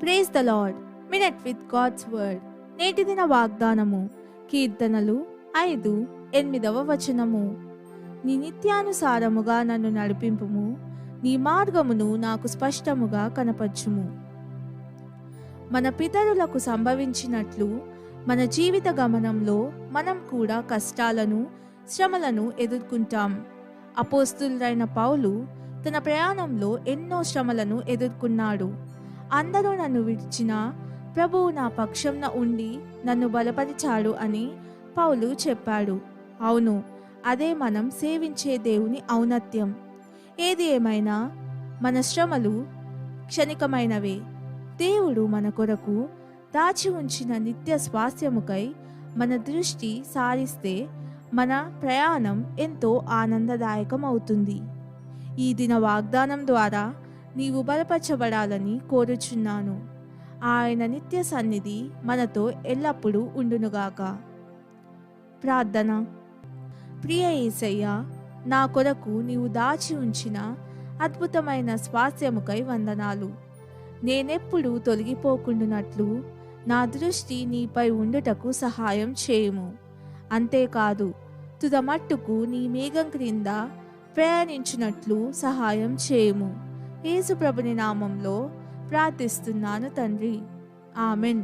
Praise the Lord. Minute with God's word. నేటి దిన వాగ్దానము. కీర్తనలు 5:8 నీ నిత్యానుసారముగా నన్ను నడిపింపుము, నీ మార్గమును నాకు స్పష్టముగా కనపరచుము. మన పితరులకు సంభవించినట్లు మన జీవిత గమనంలో మనం కూడా కష్టాలను, శ్రమలను ఎదుర్కొంటాం. అపోస్తులుడైన పౌలు తన ప్రయాణంలో ఎన్నో శ్రమలను ఎదుర్కొన్నాడు. అందరూ నన్ను విడిచినా ప్రభువు నా పక్షంన ఉండి నన్ను బలపరిచాడు అని పౌలు చెప్పాడు. అవును, అదే మనం సేవించే దేవుని ఔన్నత్యం. ఏది ఏమైనా మన శ్రమలు క్షణికమైనవే. దేవుడు మన కొరకు దాచి ఉంచిన నిత్య స్వాస్థ్యముకై మన దృష్టి సారిస్తే మన ప్రయాణం ఎంతో ఆనందదాయకం అవుతుంది. ఈ దిన వాగ్దానం ద్వారా నీవు బలపరచబడాలని కోరుచున్నాను. ఆయన నిత్య సన్నిధి మనతో ఎల్లప్పుడూ ఉండునుగాక. ప్రార్థన. ప్రియ యేసయ్యా, నా కొరకు నీవు దాచి ఉంచిన అద్భుతమైన స్వాస్థ్యముకై వందనాలు. నేనెప్పుడు తొలగిపోకుండానట్లు నా దృష్టి నీపై ఉండుటకు సహాయం చేయుము. అంతేకాదు, తుదమట్టుకు నీ మేఘం క్రింద ప్రయాణించినట్లు సహాయం చేయుము. యేసు ప్రభుని నామంలో ప్రార్థిస్తున్నాను తండ్రి. ఆమెన్.